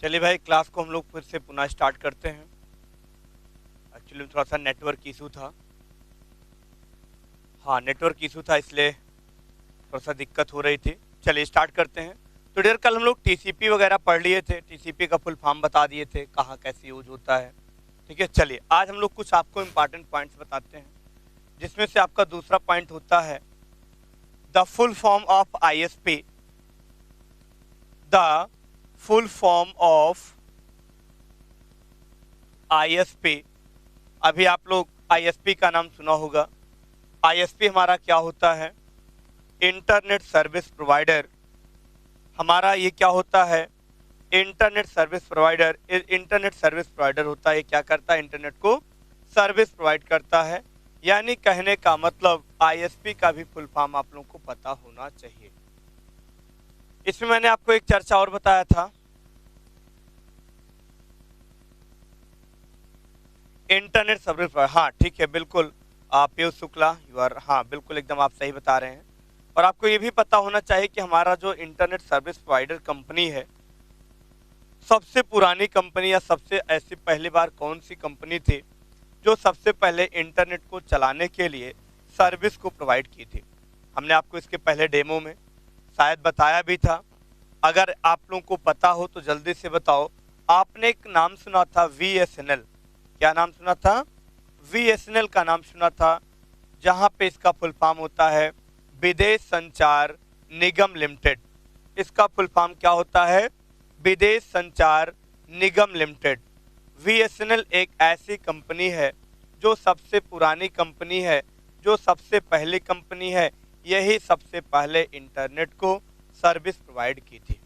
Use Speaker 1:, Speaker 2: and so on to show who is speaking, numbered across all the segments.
Speaker 1: चलिए भाई, क्लास को हम लोग फिर से पुनः स्टार्ट करते हैं। एक्चुअली थोड़ा सा नेटवर्क इशू था। हाँ, नेटवर्क इशू था, इसलिए थोड़ा सा दिक्कत हो रही थी। चलिए स्टार्ट करते हैं। तो डियर, कल हम लोग टीसीपी वगैरह पढ़ लिए थे, टीसीपी का फुल फॉर्म बता दिए थे, कहाँ कैसे यूज होता है। ठीक है, चलिए आज हम लोग कुछ आपको इंपॉर्टेंट पॉइंट्स बताते हैं, जिसमें से आपका दूसरा पॉइंट होता है the full form of ISP. The full form of ISP. अभी आप लोग आईएसपी का नाम सुना होगा। आईएसपी हमारा क्या होता है? Internet service provider. हमारा ये क्या होता है? Internet service provider. Internet service provider होता है, क्या करता है? इंटरनेट को सर्विस प्रोवाइड करता है। यानी कहने का मतलब आईएसपी का भी फुल फॉर्म आप लोगों को पता होना चाहिए। इसमें मैंने आपको एक चर्चा और बताया था, इंटरनेट सर्विस प्रोवाइडर। हाँ ठीक है, बिल्कुल पीयूष शुक्ला, यू आर, हाँ बिल्कुल एकदम आप सही बता रहे हैं। और आपको ये भी पता होना चाहिए कि हमारा जो इंटरनेट सर्विस प्रोवाइडर कंपनी है, सबसे पुरानी कंपनी या सबसे ऐसी पहली बार कौन सी कंपनी थी जो सबसे पहले इंटरनेट को चलाने के लिए सर्विस को प्रोवाइड की थी? हमने आपको इसके पहले डेमो में शायद बताया भी था। अगर आप लोगों को पता हो तो जल्दी से बताओ। आपने एक नाम सुना था VSNL। क्या नाम सुना था? VSNL का नाम सुना था, जहां पे इसका फुल फॉर्म होता है विदेश संचार निगम लिमिटेड। इसका फुल फॉर्म क्या होता है? विदेश संचार निगम लिमिटेड। VSNL एक ऐसी कंपनी है जो सबसे पुरानी कंपनी है, जो सबसे पहली कंपनी है, यही सबसे पहले इंटरनेट को सर्विस प्रोवाइड की थी।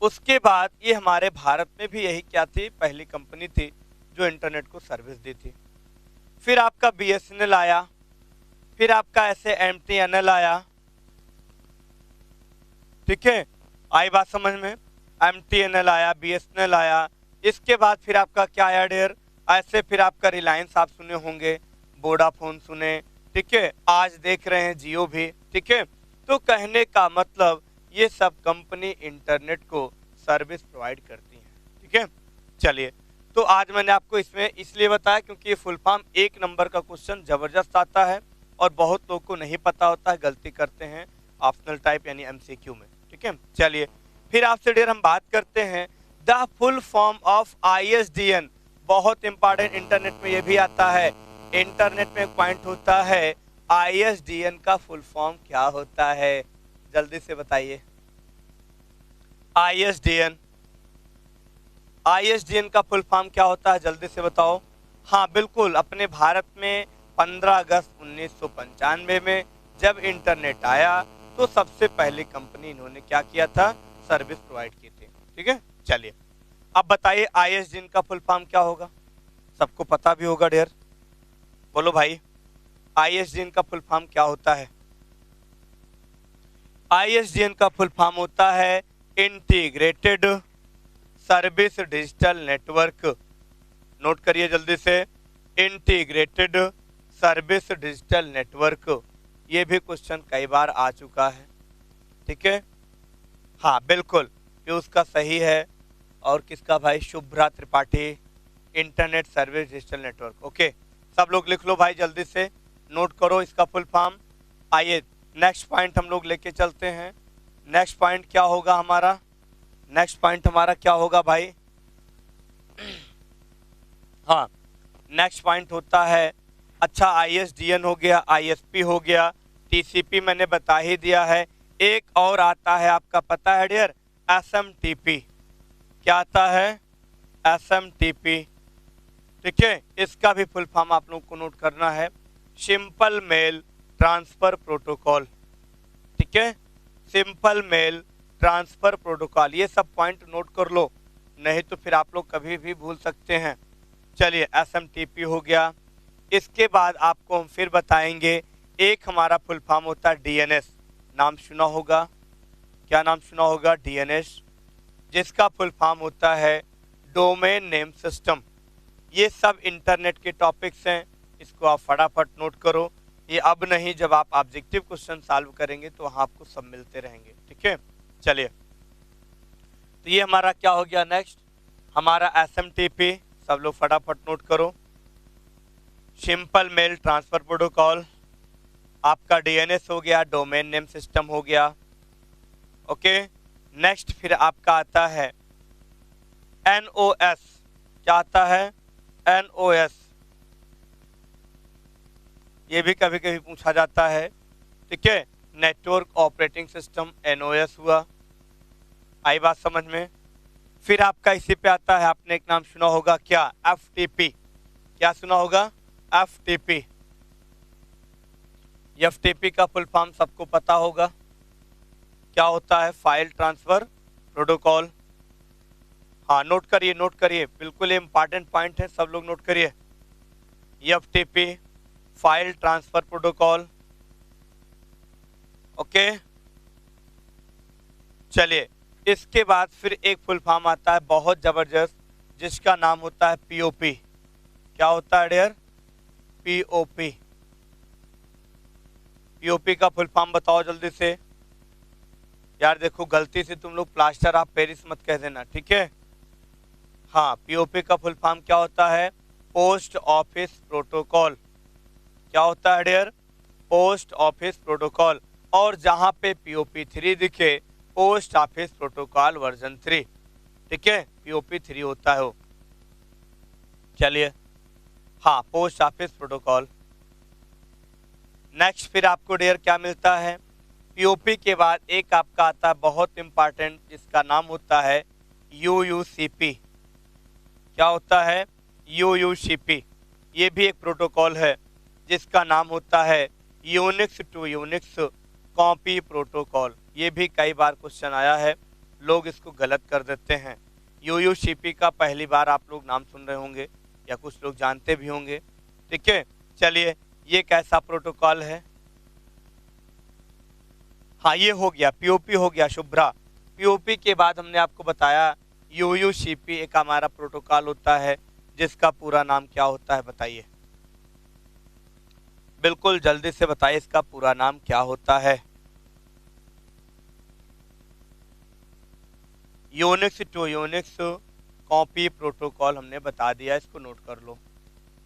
Speaker 1: उसके बाद ये हमारे भारत में भी यही क्या थी? पहली कंपनी थी जो इंटरनेट को सर्विस दी थी। फिर आपका BSNL आया, फिर आपका ऐसे MTNL आया। ठीक है, आई बात समझ में? MTNL आया, BSNL आया। इसके बाद फिर आपका क्या आया डियर? ऐसे फिर आपका रिलायंस आप सुने होंगे, वोडाफोन सुने, ठीक है, आज देख रहे हैं जियो भी। ठीक है, तो कहने का मतलब ये सब कंपनी इंटरनेट को सर्विस प्रोवाइड करती हैं। ठीक है, चलिए तो आज मैंने आपको इसमें इसलिए बताया क्योंकि ये फुल फॉर्म एक नंबर का क्वेश्चन जबरदस्त आता है और बहुत लोगों को नहीं पता होता है, गलती करते हैं ऑप्शनल टाइप यानी MCQ में। ठीक है, चलिए फिर आपसे डियर हम बात करते हैं the full form of ISDN। बहुत इंपॉर्टेंट, इंटरनेट में ये भी आता है। इंटरनेट में एक पॉइंट होता है ISDN का फुल फॉर्म क्या होता है? जल्दी से बताइए। ISDN का फुल फॉर्म क्या होता है? जल्दी से बताओ। हाँ बिल्कुल, अपने भारत में 15 अगस्त 1995 में जब इंटरनेट आया तो सबसे पहली कंपनी इन्होंने क्या किया था? सर्विस प्रोवाइड की थी। ठीक है, चलिए अब बताइए ISDN का फुल फॉर्म क्या होगा? सबको पता भी होगा डियर, बोलो भाई, ISDN का फुल फॉर्म क्या होता है? ISDN का फुल फॉर्म होता है integrated service digital network. Note करिए जल्दी से, इंटीग्रेटेड सर्विस डिजिटल नेटवर्क। ये भी क्वेश्चन कई बार आ चुका है। ठीक है, हाँ बिल्कुल, ये उसका सही है। और किसका भाई? Shubhra Tripathi, internet service digital network. Okay, सब लोग लिख लो भाई, जल्दी से नोट करो इसका फुल फॉर्म। आइए नेक्स्ट पॉइंट हम लोग लेके चलते हैं। नेक्स्ट पॉइंट क्या होगा हमारा? नेक्स्ट पॉइंट हमारा क्या होगा भाई? हाँ, नेक्स्ट पॉइंट होता है, अच्छा ISDN हो गया, ISP हो गया, TCP मैंने बता ही दिया है। एक और आता है, आपका पता है डियर? SMTP। क्या आता है? SMTP। ठीक है, इसका भी फुल फॉर्म आप लोगों को नोट करना है, सिंपल मेल ट्रांसफर प्रोटोकॉल। ठीक है, सिंपल मेल ट्रांसफर प्रोटोकॉल। ये सब पॉइंट नोट कर लो, नहीं तो फिर आप लोग कभी भी भूल सकते हैं। चलिए SMTP हो गया। इसके बाद आपको हम फिर बताएंगे, एक हमारा फुल फॉर्म होता है DNS। नाम सुना होगा, क्या नाम सुना होगा? DNS, जिसका फुल फॉर्म होता है डोमेन नेम सिस्टम। ये सब इंटरनेट के टॉपिक्स हैं, इसको आप फटाफट नोट करो। ये अब नहीं, जब आप ऑब्जेक्टिव क्वेश्चन सॉल्व करेंगे तो वहाँ आपको सब मिलते रहेंगे। ठीक है, चलिए तो ये हमारा क्या हो गया नेक्स्ट, हमारा SMTP, सब लोग फटाफट नोट करो, सिंपल मेल ट्रांसफर प्रोटोकॉल। आपका DNS हो गया, डोमेन नेम सिस्टम हो गया। ओके, नेक्स्ट फिर आपका आता है NOS। क्या आता है? NOS। ये भी कभी कभी पूछा जाता है, ठीक है, नेटवर्क ऑपरेटिंग सिस्टम, NOS हुआ। आई बात समझ में? फिर आपका इसी पे आता है, आपने एक नाम सुना होगा क्या? FTP। क्या सुना होगा? FTP। FTP का फुल फॉर्म सबको पता होगा, क्या होता है? File transfer protocol. हाँ, नोट करिए नोट करिए, बिल्कुल इंपॉर्टेंट पॉइंट है, सब लोग नोट करिए। FTP file transfer protocol. Okay, चलिए इसके बाद फिर एक फुल फॉर्म आता है बहुत जबरदस्त, जिसका नाम होता है POP। क्या होता है डियर? POP। POP का फुल फॉर्म बताओ जल्दी से। यार देखो, गलती से तुम लोग प्लास्टर ऑफ पेरिस मत कह देना, ठीक है? हाँ, POP का फुल फॉर्म क्या होता है? Post office protocol. क्या होता है डियर? Post office protocol. और जहां पे POP3 दिखे, पोस्ट ऑफिस प्रोटोकॉल वर्जन 3, ठीक है, POP3 होता है वो। चलिए, हाँ, पोस्ट ऑफिस प्रोटोकॉल। नेक्स्ट फिर आपको डियर क्या मिलता है? POP के बाद एक आपका आता है बहुत इंपॉर्टेंट, जिसका नाम होता है UUCP। क्या होता है? UUCP। ये भी एक प्रोटोकॉल है, जिसका नाम होता है Unix to Unix copy protocol. ये भी कई बार क्वेश्चन आया है, लोग इसको गलत कर देते हैं। UUCP का पहली बार आप लोग नाम सुन रहे होंगे, या कुछ लोग जानते भी होंगे, ठीक है। चलिए, ये कैसा प्रोटोकॉल है? हाँ, ये हो गया POP हो गया शुभ्रा। POP के बाद हमने आपको बताया UUCP एक हमारा प्रोटोकॉल होता है, जिसका पूरा नाम क्या होता है बताइए, बिल्कुल जल्दी से बताइए, इसका पूरा नाम क्या होता है? Unix to Unix copy protocol हमने बता दिया, इसको नोट कर लो।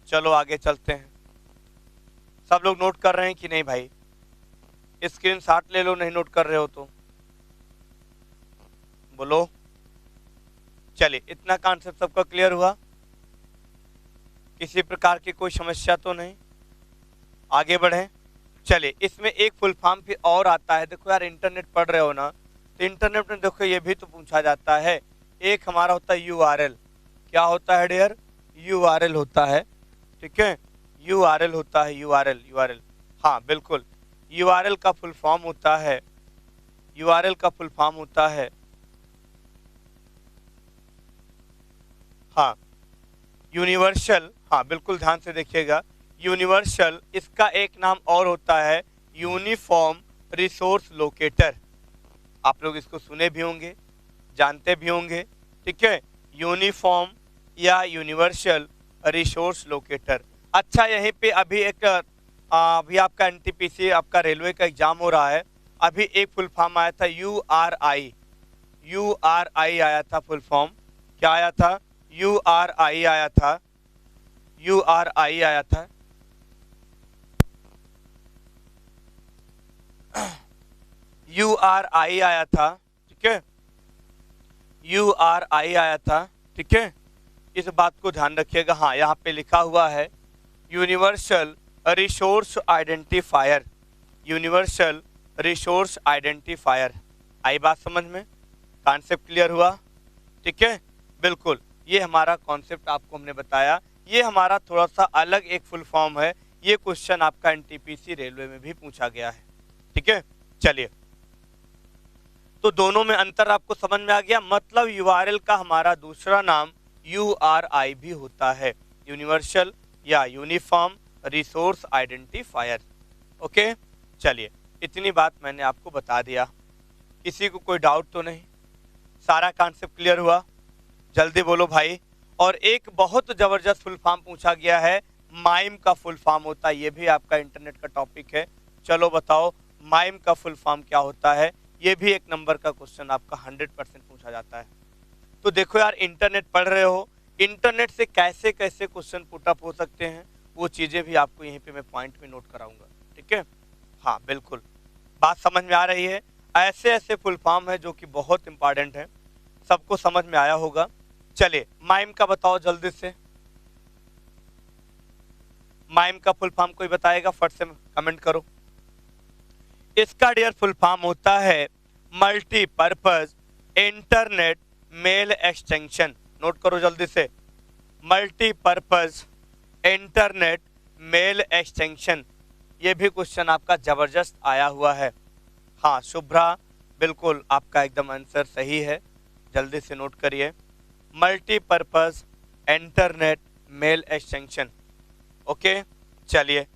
Speaker 1: चलो आगे चलते हैं। सब लोग नोट कर रहे हैं कि नहीं भाई? स्क्रीनशॉट ले लो, नहीं नोट कर रहे हो तो बोलो। चलिए, इतना कॉन्सेप्ट सबका क्लियर हुआ? किसी प्रकार की कोई समस्या तो नहीं? आगे बढ़े। चलिए, इसमें एक फुल फॉर्म फिर और आता है। देखो यार, इंटरनेट पढ़ रहे हो ना, तो इंटरनेट में देखो ये भी तो पूछा जाता है। एक हमारा होता है URL। क्या होता है डियर? URL होता है, ठीक है, URL होता है, URL। हाँ बिल्कुल, URL का फुल फॉर्म होता है, URL का फुल फॉर्म होता है, हाँ, यूनिवर्सल। हाँ बिल्कुल, ध्यान से देखिएगा, यूनिवर्सल। इसका एक नाम और होता है यूनिफॉर्म रिसोर्स लोकेटर। आप लोग इसको सुने भी होंगे, जानते भी होंगे, ठीक है, यूनिफॉर्म या यूनिवर्सल रिसोर्स लोकेटर। अच्छा, यहीं पे अभी एक अभी आपका NTPC, आपका रेलवे का एग्जाम हो रहा है, अभी एक फुल फॉर्म आया था URI आया था फुल फॉर्म। क्या आया था? URI आया था, URI आया था। URI आया था, ठीक है, URI आया था, ठीक है, इस बात को ध्यान रखिएगा। हाँ, यहाँ पे लिखा हुआ है universal resource identifier, universal resource identifier. आई बात समझ में? कॉन्सेप्ट क्लियर हुआ? ठीक है, बिल्कुल, ये हमारा कॉन्सेप्ट आपको हमने बताया। ये हमारा थोड़ा सा अलग एक फुल फॉर्म है, ये क्वेश्चन आपका NTPC रेलवे में भी पूछा गया है, ठीक है। चलिए, तो दोनों में अंतर आपको समझ में आ गया। मतलब URL का हमारा दूसरा नाम URI भी होता है, यूनिवर्सल या यूनिफॉर्म रिसोर्स आइडेंटिफायर। ओके, चलिए, इतनी बात मैंने आपको बता दिया। किसी को कोई डाउट तो नहीं? सारा कॉन्सेप्ट क्लियर हुआ? जल्दी बोलो भाई। और एक बहुत जबरदस्त फुल फॉर्म पूछा गया है, माइम का फुल फॉर्म होता है, ये भी आपका इंटरनेट का टॉपिक है। चलो बताओ, माइम का फुल फॉर्म क्या होता है? ये भी एक नंबर का क्वेश्चन आपका 100% पूछा जाता है। तो देखो यार, इंटरनेट पढ़ रहे हो, इंटरनेट से कैसे कैसे क्वेश्चन पुट अप हो सकते हैं, वो चीजें भी आपको यहीं पे मैं पॉइंट में नोट कराऊंगा। ठीक है, हाँ बिल्कुल, बात समझ में आ रही है। ऐसे ऐसे फुल फॉर्म है जो कि बहुत इंपॉर्टेंट है, सबको समझ में आया होगा। चलिए माइम का बताओ जल्दी से, माइम का फुल फॉर्म कोई बताएगा, फट से कमेंट करो। इसका डियर फुल फॉर्म होता है multipurpose internet mail extension. Note करो जल्दी से, मल्टीपर्पज इंटरनेट मेल एक्सटेंशन। ये भी क्वेश्चन आपका जबरदस्त आया हुआ है। हाँ शुभ्रा, बिल्कुल आपका एकदम आंसर सही है, जल्दी से नोट करिए, multipurpose internet mail extension. Okay चलिए,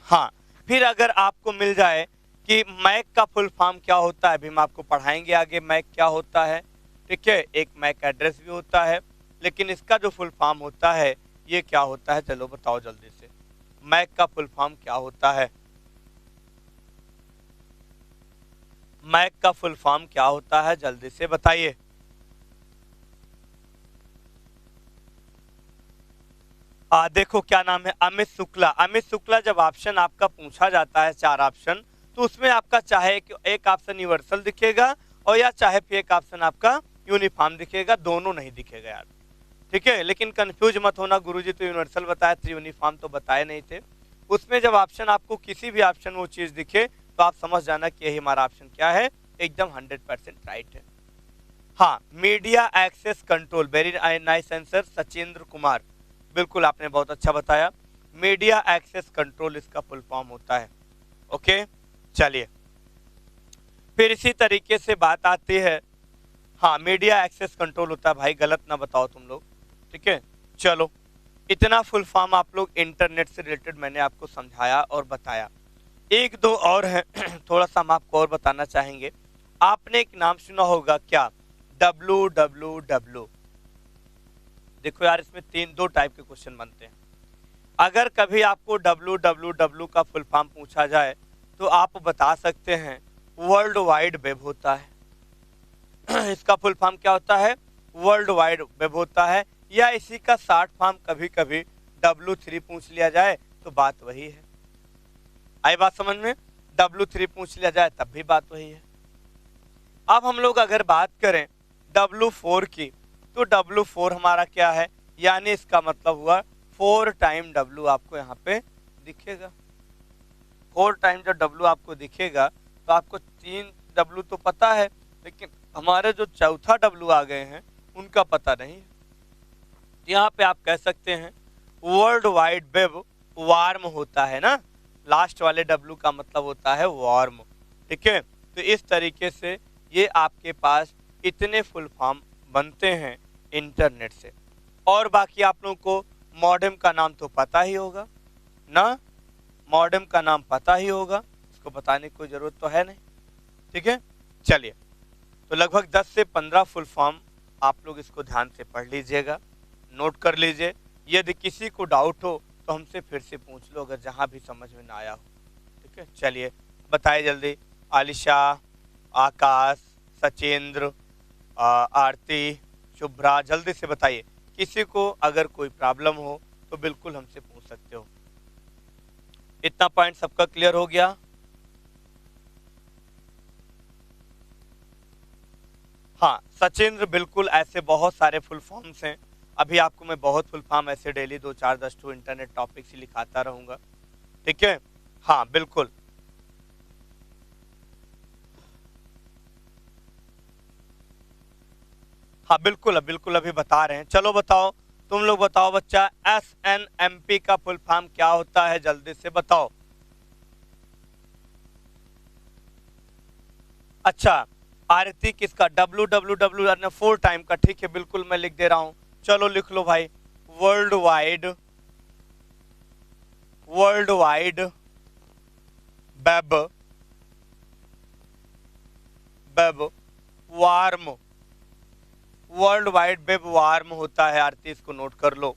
Speaker 1: हाँ फिर अगर आपको मिल जाए कि मैक का फुल फॉर्म क्या होता है, अभी हम आपको पढ़ाएंगे आगे मैक क्या होता है। ठीक है, एक मैक एड्रेस भी होता है, लेकिन इसका जो फुल फॉर्म होता है ये क्या होता है, चलो बताओ जल्दी से, मैक का फुल फॉर्म क्या होता है, मैक का फुल फॉर्म क्या होता है, जल्दी से बताइए। देखो क्या नाम है, अमित शुक्ला। अमित शुक्ला, जब ऑप्शन आपका पूछा जाता है 4 ऑप्शन, तो उसमें आपका चाहे एक ऑप्शन यूनिवर्सल दिखेगा और या चाहे फिर एक ऑप्शन आपका यूनिफॉर्म दिखेगा, दोनों नहीं दिखेगा यार। ठीक है, लेकिन कंफ्यूज मत होना, गुरुजी तो यूनिवर्सल बताया थे, यूनिफॉर्म तो बताए नहीं थे। उसमें जब ऑप्शन आपको किसी भी ऑप्शन वो चीज दिखे तो आप समझ जाना कि यही हमारा ऑप्शन क्या है, एकदम 100% राइट है। हाँ, media access control, very nice answer Sachindra Kumar, बिल्कुल आपने बहुत अच्छा बताया, मीडिया एक्सेस कंट्रोल इसका फुल फॉर्म होता है। ओके चलिए, फिर इसी तरीके से बात आती है, हाँ मीडिया एक्सेस कंट्रोल होता है, भाई गलत ना बताओ तुम लोग। ठीक है, चलो इतना फुल फॉर्म आप लोग इंटरनेट से रिलेटेड मैंने आपको समझाया और बताया। एक दो और है थोड़ा सा हम आपको और बताना चाहेंगे। आपने एक नाम सुना होगा क्या, www। देखो यार, इसमें दो टाइप के क्वेश्चन बनते हैं। अगर कभी आपको www का फुल फॉर्म पूछा जाए तो आप बता सकते हैं वर्ल्ड वाइड वेब होता है। इसका फुल फॉर्म क्या होता है, वर्ल्ड वाइड वेब होता है, या इसी का शॉर्ट फॉर्म कभी कभी W3 पूछ लिया जाए तो बात वही है। आई बात समझ में, W3 पूछ लिया जाए तब भी बात वही है। अब हम लोग अगर बात करें W4 की, तो W4 हमारा क्या है, यानी इसका मतलब हुआ 4 टाइम W आपको यहाँ पे दिखेगा। 4 टाइम जब W आपको दिखेगा तो आपको 3 W तो पता है, लेकिन हमारे जो चौथा W आ गए हैं उनका पता नहीं है। यहाँ पे आप कह सकते हैं वर्ल्ड वाइड वेब वार्म होता है ना, लास्ट वाले W का मतलब होता है वार्म। ठीक है, तो इस तरीके से ये आपके पास इतने फुल फॉर्म बनते हैं इंटरनेट से। और बाकी आप लोगों को मॉडेम का नाम तो पता ही होगा ना, मॉडेम का नाम पता ही होगा, इसको बताने की कोई जरूरत तो है नहीं। ठीक है, चलिए तो लगभग 10 से 15 फुल फॉर्म आप लोग इसको ध्यान से पढ़ लीजिएगा, नोट कर लीजिए। यदि किसी को डाउट हो तो हमसे फिर से पूछ लो, अगर जहां भी समझ में ना आया हो। ठीक है, चलिए बताइए जल्दी, आलिशा, आकाश, सचेंद्र, आरती, शुभ्रा, जल्दी से बताइए। किसी को अगर कोई प्रॉब्लम हो तो बिल्कुल हमसे पूछ सकते हो। इतना पॉइंट सबका क्लियर हो गया? हाँ सचिंद्र, बिल्कुल ऐसे बहुत सारे फुल फॉर्म्स हैं, अभी आपको मैं बहुत फुल फॉर्म ऐसे डेली 2 4 10 टू इंटरनेट टॉपिक्स ही लिखाता रहूंगा। ठीक है, हाँ बिल्कुल, हाँ बिल्कुल बिल्कुल अभी बता रहे हैं। चलो बताओ, तुम लोग बताओ बच्चा, SNMP का फुल फॉर्म क्या होता है, जल्दी से बताओ। अच्छा, आरती किसका, www 4 टाइम का, ठीक है बिल्कुल मैं लिख दे रहा हूं, चलो लिख लो भाई, world wide, world wide web, web warm, world wide web warm होता है आरती, इसको नोट कर लो।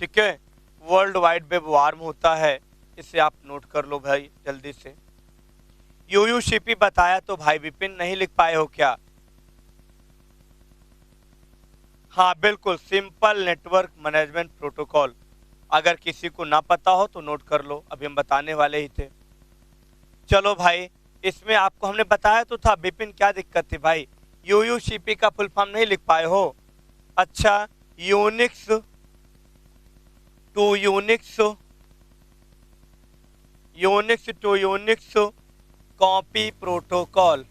Speaker 1: ठीक है, वर्ल्ड वाइड वेब वार्म होता है, इसे आप नोट कर लो भाई जल्दी से। यूयूसीपी बताया तो भाई विपिन नहीं लिख पाए हो क्या? हाँ बिल्कुल, सिंपल नेटवर्क मैनेजमेंट प्रोटोकॉल। अगर किसी को ना पता हो तो नोट कर लो, अभी हम बताने वाले ही थे। चलो भाई, इसमें आपको हमने बताया तो था विपिन, क्या दिक्कत थी भाई? यूयूसीपी का फुल फॉर्म नहीं लिख पाए हो? अच्छा, Unix to Unix, Unix to Unix copy protocol,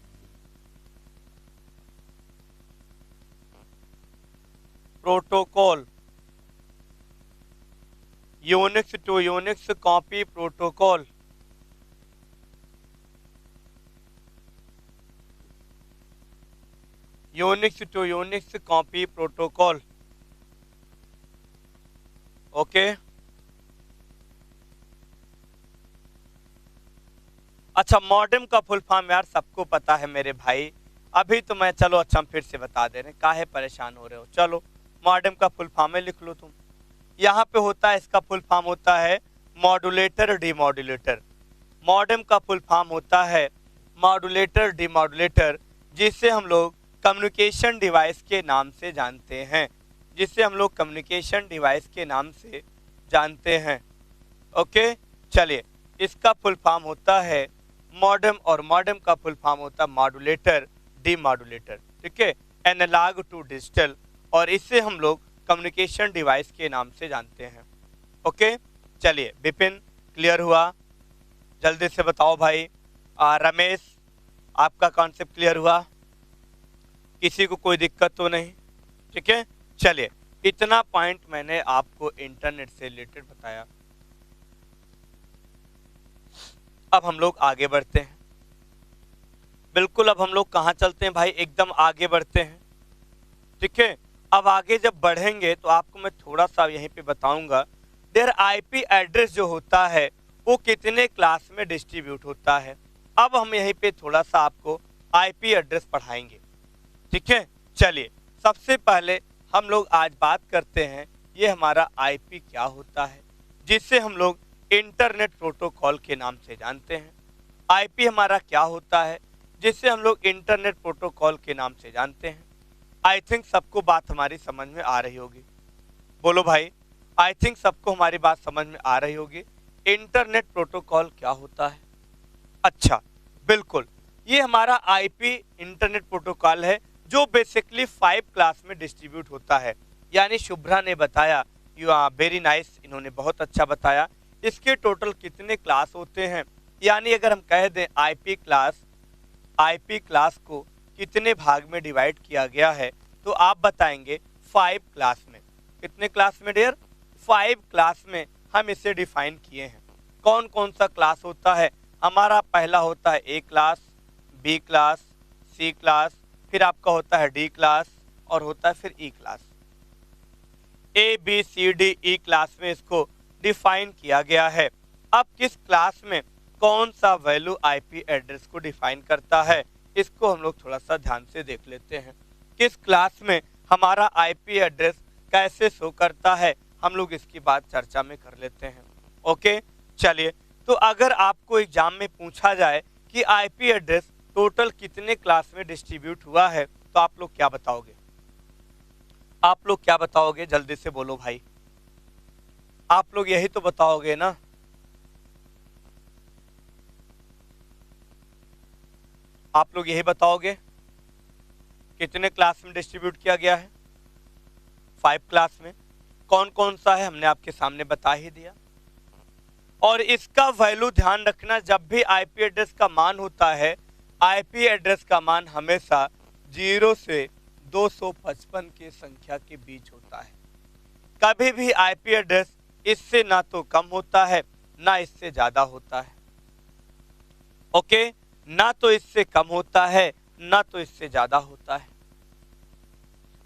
Speaker 1: protocol, Unix to Unix copy protocol. Unix to Unix copy protocol. Okay. अच्छा, मॉडेम का फुल फॉर्म यार सबको पता है मेरे भाई, अभी तो मैं, चलो अच्छा हम फिर से बता दे रहे हैं, काहे परेशान हो रहे हो। चलो मॉडेम का फुल फॉर्म है, लिख लो तुम। यहाँ पे होता है, इसका फुल फॉर्म होता है मॉड्यूलेटर डीमॉड्यूलेटर। मॉडेम का फुल फॉर्म होता है मॉड्यूलेटर डीमॉड्यूलेटर, जिसे हम लोग कम्युनिकेशन डिवाइस के नाम से जानते हैं, जिसे हम लोग कम्युनिकेशन डिवाइस के नाम से जानते हैं। ओके, चलिए, इसका फुल फॉर्म होता है मॉडेम, और मॉडेम का फुल फॉर्म होता है मॉड्यूलेटर डीमॉड्यूलेटर। ठीक है, एनालॉग टू डिजिटल, और इससे हम लोग कम्युनिकेशन डिवाइस के नाम से जानते हैं। ओके, चलिए विपिन, क्लियर हुआ? जल्दी से बताओ भाई। रमेश, आपका कॉन्सेप्ट क्लियर हुआ? किसी को कोई दिक्कत तो नहीं? ठीक है, चलिए, इतना पॉइंट मैंने आपको इंटरनेट से रिलेटेड बताया। अब हम लोग आगे बढ़ते हैं। बिल्कुल, अब हम लोग कहाँ चलते हैं भाई? एकदम आगे बढ़ते हैं। ठीक है, अब आगे जब बढ़ेंगे तो आपको मैं थोड़ा सा यहीं पे बताऊंगा, देयर आईपी एड्रेस जो होता है वो कितने क्लास में डिस्ट्रीब्यूट होता है। अब हम यहीं पे थोड़ा सा आपको आईपी एड्रेस पढ़ाएंगे। ठीक है, चलिए, सबसे पहले हम लोग आज बात करते हैं ये हमारा आईपी क्या होता है, जिससे हम लोग इंटरनेट प्रोटोकॉल के नाम से जानते हैं। आईपी हमारा क्या होता है, जिससे हम लोग इंटरनेट प्रोटोकॉल के नाम से जानते हैं। आई थिंक सबको बात हमारी समझ में आ रही होगी। बोलो भाई, आई थिंक सबको हमारी बात समझ में आ रही होगी। इंटरनेट प्रोटोकॉल क्या होता है? अच्छा, बिल्कुल, ये हमारा आईपी इंटरनेट प्रोटोकॉल है, जो बेसिकली 5 क्लास में डिस्ट्रीब्यूट होता है। यानी शुभ्रा ने बताया, यू आर वेरी नाइस, इन्होंने बहुत अच्छा बताया। इसके टोटल कितने क्लास होते हैं? यानी अगर हम कह दें आईपी क्लास को कितने भाग में डिवाइड किया गया है, तो आप बताएंगे 5 क्लास में। कितने क्लास में डियर? 5 क्लास में हम इसे डिफाइन किए हैं। कौन कौन सा क्लास होता है? हमारा पहला होता है ए क्लास, बी क्लास, सी क्लास, फिर आपका होता है डी क्लास, और होता है फिर E class. A B C D E class में इसको डिफाइन किया गया है। अब किस क्लास में कौन सा वैल्यू आईपी एड्रेस को डिफाइन करता है, इसको हम लोग थोड़ा सा ध्यान से देख लेते हैं। किस क्लास में हमारा आईपी एड्रेस कैसे शो करता है, हम लोग इसकी बात चर्चा में कर लेते हैं। ओके, चलिए, तो अगर आपको एग्जाम में पूछा जाए कि आईपी एड्रेस टोटल कितने क्लास में डिस्ट्रीब्यूट हुआ है, तो आप लोग क्या बताओगे? आप लोग क्या बताओगे? जल्दी से बोलो भाई, आप लोग यही तो बताओगे ना? आप लोग यही बताओगे कितने क्लास में डिस्ट्रीब्यूट किया गया है? 5 क्लास में। कौन कौन सा है हमने आपके सामने बता ही दिया। और इसका वैल्यू ध्यान रखना, जब भी आईपी एड्रेस का मान होता है, आईपी एड्रेस का मान हमेशा 0 से 255 की संख्या के बीच होता है। कभी भी आईपी एड्रेस इससे ना तो कम होता है, ना इससे ज्यादा होता है। ओके, ना तो इससे कम होता है, ना तो इससे ज्यादा होता है।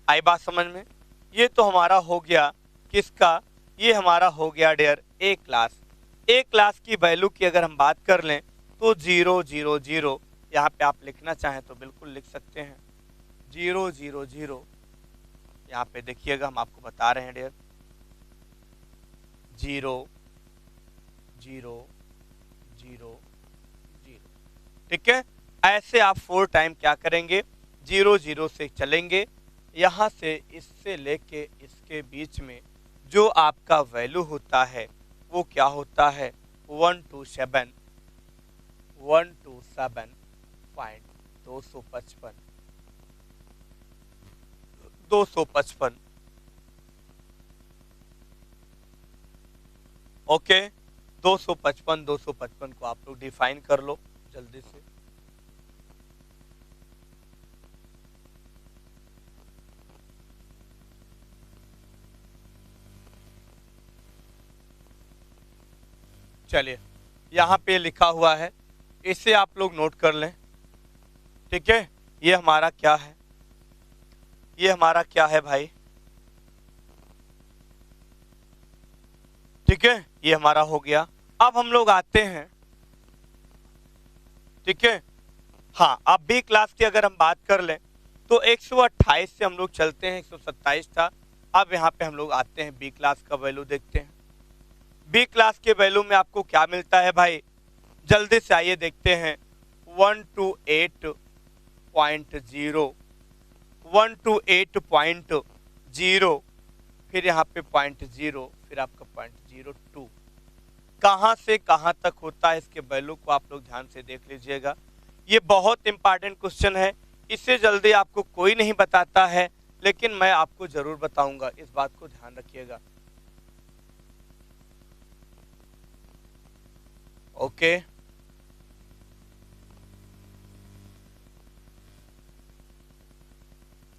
Speaker 1: आई बात समझ में? ये तो हमारा हो गया किसका? ये हमारा हो गया डियर ए क्लास। ए क्लास की वैल्यू की अगर हम बात कर लें तो 000, यहाँ पे आप लिखना चाहें तो बिल्कुल लिख सकते हैं 000। यहाँ पे देखिएगा, हम आपको बता रहे हैं डियर 0 0 0 0। ठीक है, ऐसे आप 4 टाइम क्या करेंगे? 0 0 से चलेंगे, यहाँ से इससे लेके इसके बीच में जो आपका वैल्यू होता है वो क्या होता है, 127.255, 255। ओके, 255 को आप लोग डिफाइन कर लो जल्दी से। चलिए, यहाँ पे लिखा हुआ है, इसे आप लोग नोट कर लें। ठीक है, ये हमारा क्या है, ये हमारा क्या है भाई, ठीक है, ये हमारा हो गया। अब हम लोग आते हैं, ठीक है, हाँ, अब बी क्लास की अगर हम बात कर लें तो 128 से हम लोग चलते हैं, 127 था। अब यहाँ पे हम लोग आते हैं बी क्लास का वैल्यू देखते हैं। बी क्लास के वैल्यू में आपको क्या मिलता है भाई, जल्दी से आइए देखते हैं। 128.0, 128.0, फिर यहाँ पे 0.0, फिर आपका 0.02। कहाँ से कहाँ तक होता है, इसके वैल्यू को आप लोग ध्यान से देख लीजिएगा। ये बहुत इंपॉर्टेंट क्वेश्चन है, इससे जल्दी आपको कोई नहीं बताता है, लेकिन मैं आपको जरूर बताऊंगा, इस बात को ध्यान रखिएगा। ओके,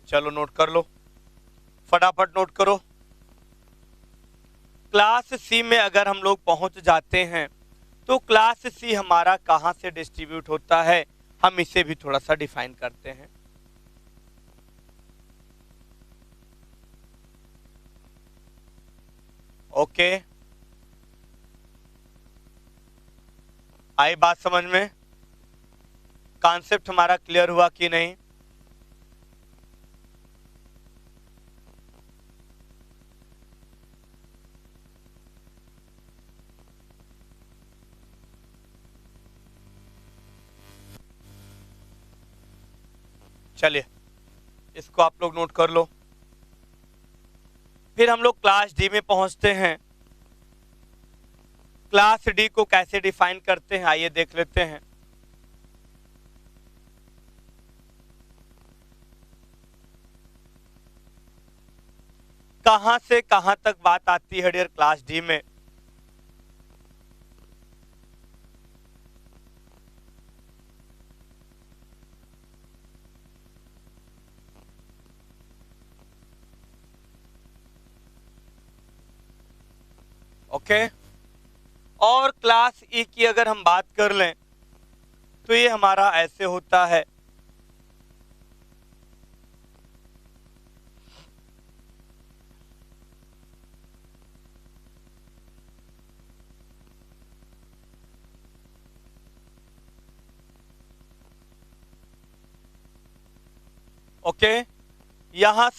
Speaker 1: चलो नोट कर लो, फटाफट नोट करो। क्लास सी में अगर हम लोग पहुंच जाते हैं तो क्लास सी हमारा कहां से डिस्ट्रीब्यूट होता है, हम इसे भी थोड़ा सा डिफाइन करते हैं। ओके, आई बात समझ में, कॉन्सेप्ट हमारा क्लियर हुआ कि नहीं। चलिए, इसको आप लोग नोट कर लो। फिर हम लोग क्लास डी में पहुंचते हैं। क्लास डी को कैसे डिफाइन करते हैं, आइए देख लेते हैं। कहां से कहां तक बात आती है डियर क्लास डी में, ओके। और क्लास ई की अगर हम बात कर लें तो ये हमारा ऐसे होता है। ओके, यहां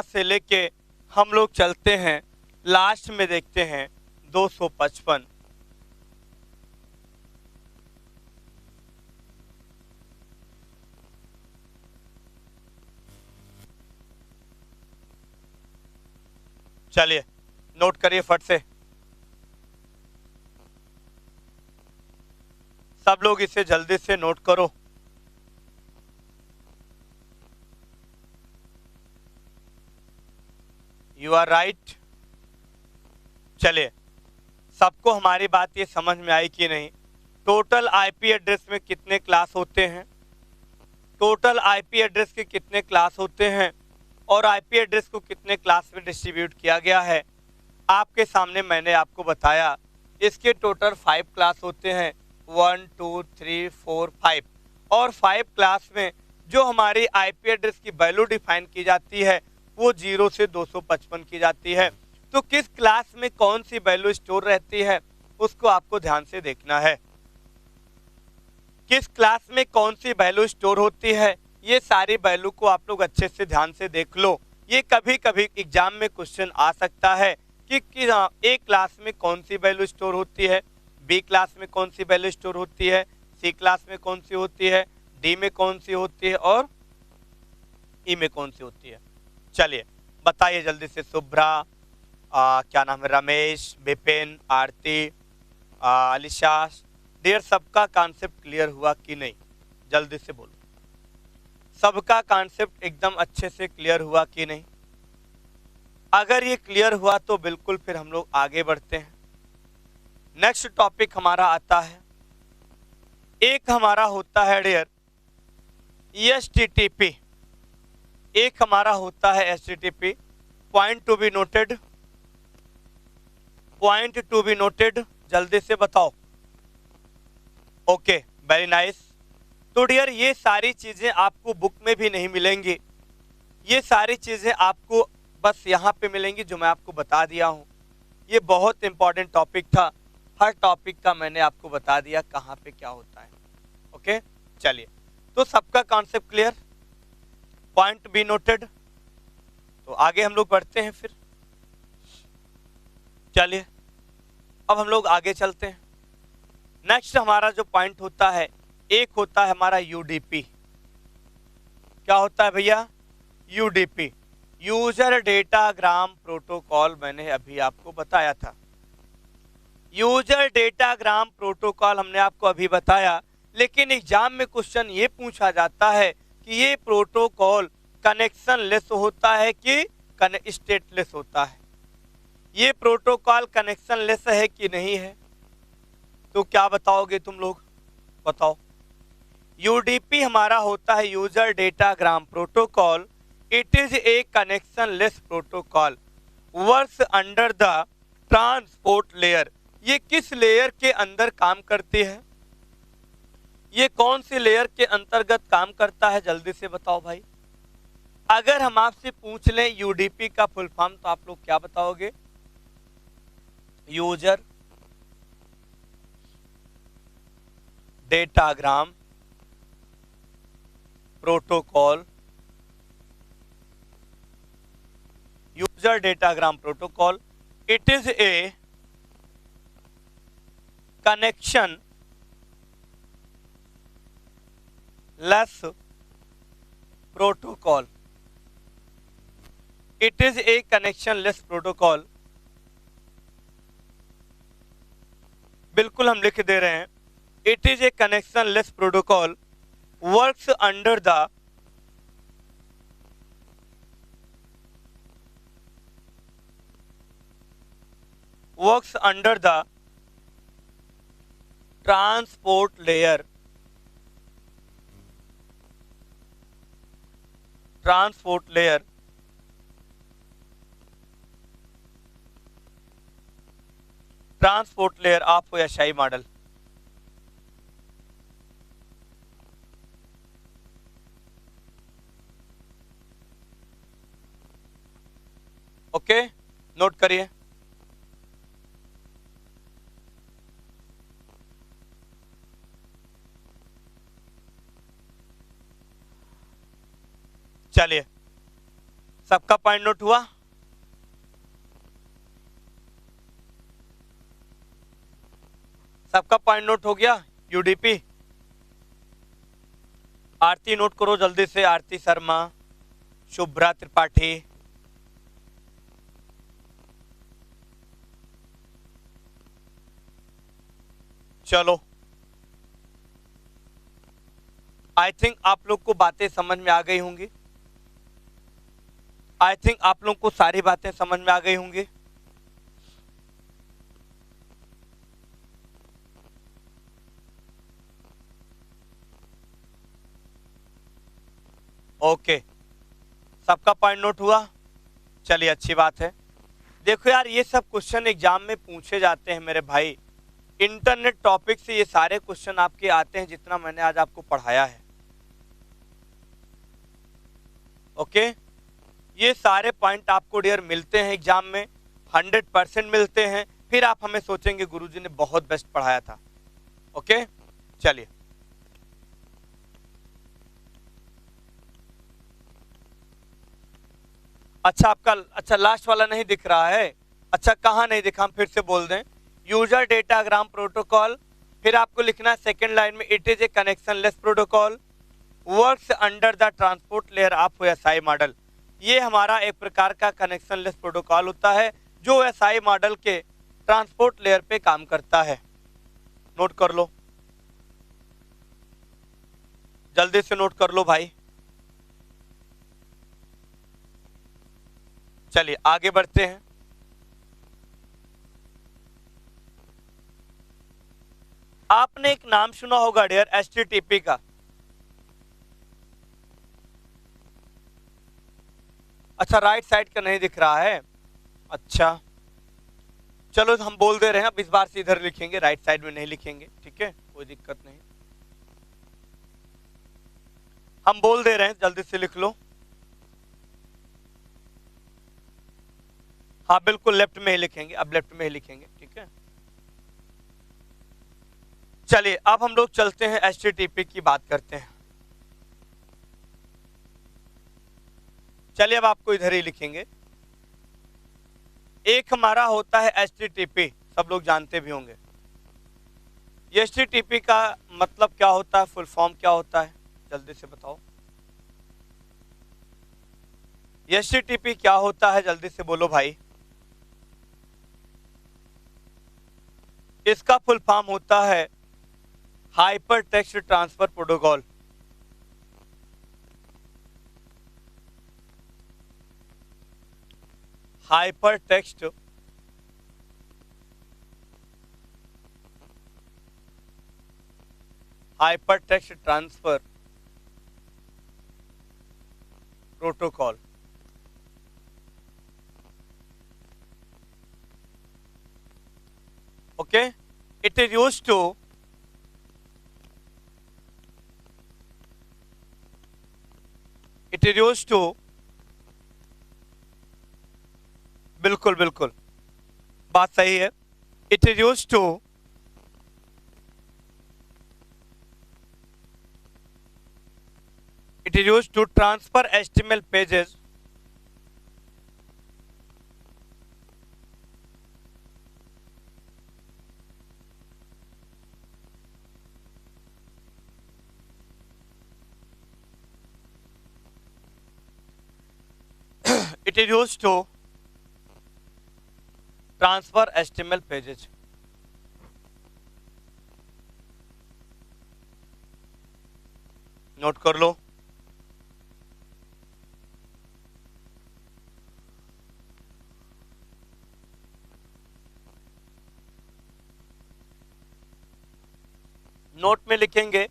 Speaker 1: से लेके हम लोग चलते हैं, लास्ट में देखते हैं 255। चलिए नोट करिए फट से, सब लोग इसे जल्दी से नोट करो। You are right. चलिए, सबको हमारी बात ये समझ में आई कि नहीं। टोटल आईपी एड्रेस में कितने क्लास होते हैं, टोटल आईपी एड्रेस के कितने क्लास होते हैं, और आईपी एड्रेस को कितने क्लास में डिस्ट्रीब्यूट किया गया है, आपके सामने मैंने आपको बताया। इसके टोटल 5 क्लास होते हैं, 1 2 3 4 5। और 5 क्लास में जो हमारी आईपी एड्रेस की वैल्यू डिफाइन की जाती है वो 0 से 255 की जाती है। तो किस क्लास में कौन सी वैल्यू स्टोर रहती है उसको आपको ध्यान से देखना है। किस क्लास में कौन सी वैल्यू स्टोर होती है, ये सारी वैल्यू को आप लोग अच्छे से ध्यान से देख लो। ये कभी कभी एग्जाम में क्वेश्चन आ सकता है कि ए क्लास में कौन सी वैल्यू स्टोर होती है, बी क्लास में कौन सी वैल्यू स्टोर होती है, सी क्लास में कौन सी होती है, डी में कौन सी होती है और ई में कौन सी होती है। चलिए बताइए जल्दी से। शुभ्रा, क्या नाम है, रमेश, विपिन, आरती, अलिशा, डियर, सबका कॉन्सेप्ट क्लियर हुआ कि नहीं? जल्दी से बोलो, सबका कॉन्सेप्ट एकदम अच्छे से क्लियर हुआ कि नहीं? अगर ये क्लियर हुआ तो बिल्कुल फिर हम लोग आगे बढ़ते हैं। नेक्स्ट टॉपिक हमारा आता है, एक हमारा होता है डियर HTTP, एक हमारा होता है HTTP। Point to be noted, point to be noted, जल्दी से बताओ। Okay, very nice. तो डियर ये सारी चीजें आपको बुक में भी नहीं मिलेंगी, ये सारी चीजें आपको बस यहाँ पे मिलेंगी जो मैं आपको बता दिया हूँ। ये बहुत इंपॉर्टेंट टॉपिक था, हर टॉपिक का मैंने आपको बता दिया कहाँ पे क्या होता है। ओके, चलिए, तो सबका concept clear, point be noted. तो आगे हम लोग बढ़ते हैं फिर। चलिए अब हम लोग आगे चलते हैं। नेक्स्ट हमारा जो पॉइंट होता है, एक होता है हमारा UDP। क्या होता है भैया? UDP, user datagram protocol. मैंने अभी आपको बताया था, यूजर डेटाग्राम प्रोटोकॉल हमने आपको अभी बताया। लेकिन एग्जाम में क्वेश्चन ये पूछा जाता है कि ये प्रोटोकॉल कनेक्शन लेस होता है कि स्टेटलेस होता है? ये प्रोटोकॉल कनेक्शन लेस है कि नहीं है? तो क्या बताओगे तुम लोग, बताओ। UDP हमारा होता है user datagram protocol. It is a connection less protocol, works under the transport layer. ये किस लेयर के अंदर काम करती है? ये कौन सी लेयर के अंतर्गत काम करता है? जल्दी से बताओ भाई। अगर हम आपसे पूछ लें UDP का फुल फॉर्म तो आप लोग क्या बताओगे? User datagram protocol, user datagram protocol. It is a connection less protocol. It is a connection less protocol. बिल्कुल हम लिख दे रहे हैं, it is a connection less protocol, works under the transport layer, transport layer. Transport layer of ASI model. Okay, note करिए। चलिए, सबका point note हुआ? सबका पॉइंट नोट हो गया? UDP। आरती नोट करो जल्दी से, आरती शर्मा, शुभ्रा त्रिपाठी। चलो, आई थिंक आप लोग को बातें समझ में आ गई होंगी। आई थिंक आप लोग को सारी बातें समझ में आ गई होंगी। ओके, सबका पॉइंट नोट हुआ? चलिए, अच्छी बात है। देखो यार, ये सब क्वेश्चन एग्जाम में पूछे जाते हैं मेरे भाई। इंटरनेट टॉपिक से ये सारे क्वेश्चन आपके आते हैं जितना मैंने आज आपको पढ़ाया है। ओके, ये सारे पॉइंट आपको डियर मिलते हैं एग्जाम में, 100% मिलते हैं। फिर आप हमें सोचेंगे गुरुजी ने बहुत बेस्ट पढ़ाया था। ओके, चलिए। अच्छा लास्ट वाला नहीं दिख रहा है? अच्छा, कहाँ नहीं दिखा? हम फिर से बोल दें, यूजर डेटाग्राम प्रोटोकॉल। फिर आपको लिखना है सेकेंड लाइन में, it is a connection less protocol, works under the transport layer of ASI model. ये हमारा एक प्रकार का कनेक्शन लेस प्रोटोकॉल होता है जो एसआई मॉडल के ट्रांसपोर्ट लेयर पे काम करता है। नोट कर लो, जल्दी से नोट कर लो भाई। चलिए आगे बढ़ते हैं। आपने एक नाम सुना होगा डियर एचटीटीपी का। अच्छा, राइट साइड का नहीं दिख रहा है। अच्छा चलो हम बोल दे रहे हैं, अब इस बार से इधर लिखेंगे, राइट साइड में नहीं लिखेंगे, ठीक है, कोई दिक्कत नहीं। हम बोल दे रहे हैं, जल्दी से लिख लो। हाँ बिल्कुल लेफ्ट में ही लिखेंगे, अब लेफ्ट में ही लिखेंगे, ठीक है। चलिए अब हम लोग चलते हैं एचटीटीपी की बात करते हैं। चलिए अब आपको इधर ही लिखेंगे। एक हमारा होता है एचटीटीपी, सब लोग जानते भी होंगे। ये एचटीटीपी का मतलब क्या होता है, फुल फॉर्म क्या होता है, जल्दी से बताओ। एचटीटीपी क्या होता है, जल्दी से बोलो भाई। इसका फुल फॉर्म होता है hyper text transfer protocol. Hyper text transfer protocol. Okay, it is used to बिल्कुल बिल्कुल बात सही है। It is used to transfer HTML pages it is used to transfer HTML pages। Note कर लो। नोट में लिखेंगे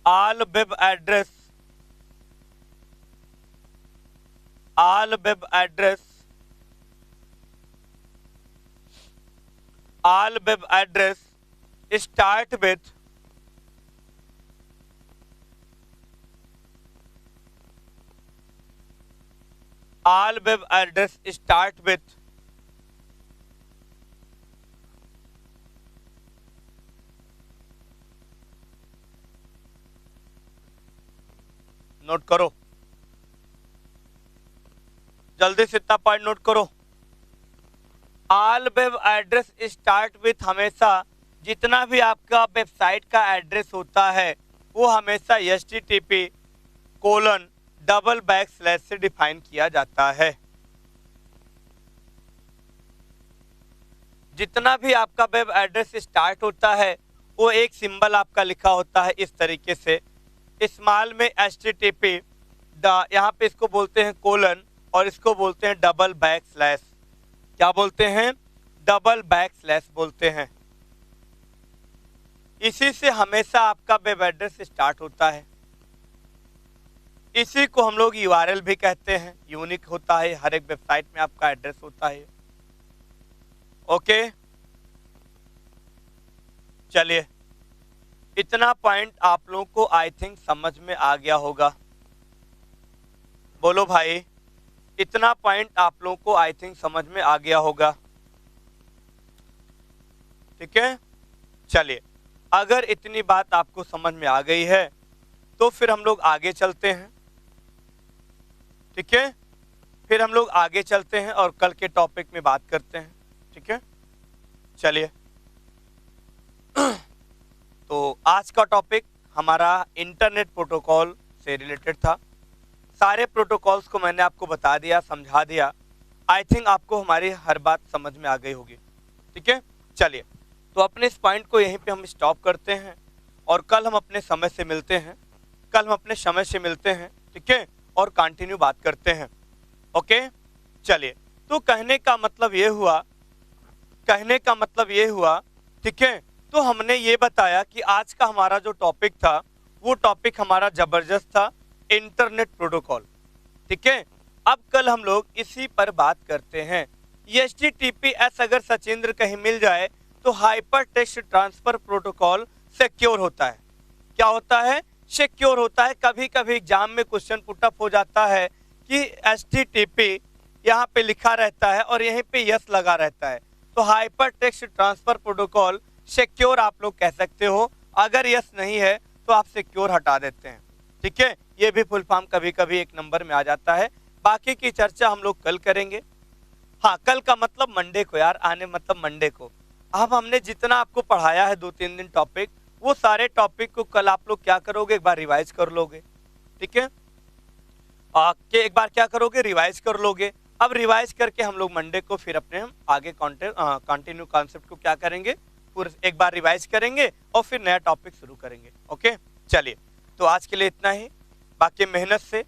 Speaker 1: all web address all web address start with note करो, जल्दी से इतना पॉइंट नोट करो। All web address start with, हमेशा जितना भी आपका वेबसाइट का एड्रेस होता है वो हमेशा http:// से डिफाइन किया जाता है। जितना भी आपका वेब एड्रेस स्टार्ट होता है वो एक सिंबल आपका लिखा होता है इस तरीके से, स्मॉल में HTTP, यहाँ पे इसको बोलते हैं कोलन और इसको बोलते हैं // क्या बोलते हैं, // बोलते हैं। इसी से हमेशा आपका वेब एड्रेस स्टार्ट होता है। इसी को हम लोग URL भी कहते हैं, यूनिक होता है, हर एक वेबसाइट में आपका एड्रेस होता है। ओके चलिए, इतना पॉइंट आप लोगों को आई थिंक समझ में आ गया होगा। बोलो भाई, इतना पॉइंट आप लोगों को आई थिंक समझ में आ गया होगा, ठीक है। चलिए, अगर इतनी बात आपको समझ में आ गई है तो फिर हम लोग आगे चलते हैं, ठीक है। फिर हम लोग आगे चलते हैं और कल के टॉपिक में बात करते हैं, ठीक है। चलिए तो आज का टॉपिक हमारा इंटरनेट प्रोटोकॉल से रिलेटेड था। सारे प्रोटोकॉल्स को मैंने आपको बता दिया, समझा दिया। आई थिंक आपको हमारी हर बात समझ में आ गई होगी। ठीक है, चलिए तो अपने इस पॉइंट को यहीं पे हम स्टॉप करते हैं और कल हम अपने समय से मिलते हैं। ठीक है, और कंटिन्यू बात करते हैं। ओके, चलिए तो कहने का मतलब ये हुआ, ठीक है, तो हमने ये बताया कि आज का हमारा जो टॉपिक था वो टॉपिक हमारा जबरदस्त था, इंटरनेट प्रोटोकॉल। ठीक है, अब कल हम लोग इसी पर बात करते हैं। HTTPS अगर सचिंद्र कहीं मिल जाए तो hyper text transfer protocol secure होता है। क्या होता है? सिक्योर होता है। कभी कभी एग्जाम में क्वेश्चन पुटअप हो जाता है कि HTTP यहाँ पे लिखा रहता है और यहीं पे यस लगा रहता है, तो hyper text transfer protocol secure आप लोग कह सकते हो। अगर यस नहीं है तो आप सिक्योर हटा देते हैं। ठीक है, ये भी फुल फॉर्म कभी कभी एक नंबर में आ जाता है। बाकी की चर्चा हम लोग कल करेंगे। हाँ, कल का मतलब मंडे को यार, आने मतलब मंडे को। अब हमने जितना आपको पढ़ाया है 2-3 दिन टॉपिक, वो सारे टॉपिक को कल आप लोग क्या करोगे, एक बार रिवाइज कर लोगे। ठीक है, एक बार क्या करोगे, रिवाइज कर लोगे। अब रिवाइज करके हम लोग मंडे को फिर अपने हम आगे कंटिन्यू कॉन्सेप्ट को क्या करेंगे, पूरा एक बार रिवाइज करेंगे और फिर नया टॉपिक शुरू करेंगे। ओके, चलिए तो आज के लिए इतना ही। बाकी मेहनत से,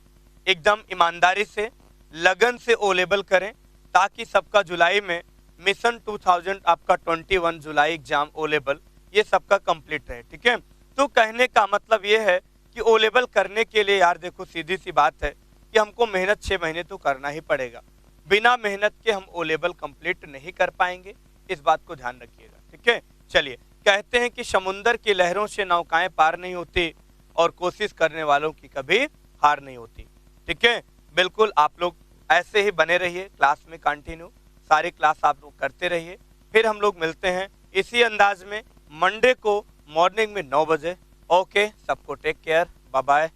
Speaker 1: एकदम ईमानदारी से, लगन से ओ लेवल करें ताकि सबका जुलाई में मिशन 2000 आपका 21 जुलाई एग्जाम ओ लेवल ये सबका कंप्लीट रहे। ठीक है, तो कहने का मतलब ये है कि ओ लेवल करने के लिए यार देखो सीधी सी बात है कि हमको मेहनत 6 महीने तो करना ही पड़ेगा। बिना मेहनत के हम ओ लेवल कंप्लीट नहीं कर पाएंगे, इस बात को ध्यान रखिएगा। ठीक है, चलिए कहते हैं कि समुंदर की लहरों से नौकाएं पार नहीं होती और कोशिश करने वालों की कभी हार नहीं होती। ठीक है, बिल्कुल आप लोग ऐसे ही बने रहिए, क्लास में कंटिन्यू सारी क्लास आप लोग करते रहिए। फिर हम लोग मिलते हैं इसी अंदाज में मंडे को मॉर्निंग में 9 बजे। ओके, सबको टेक केयर, बाय बाय।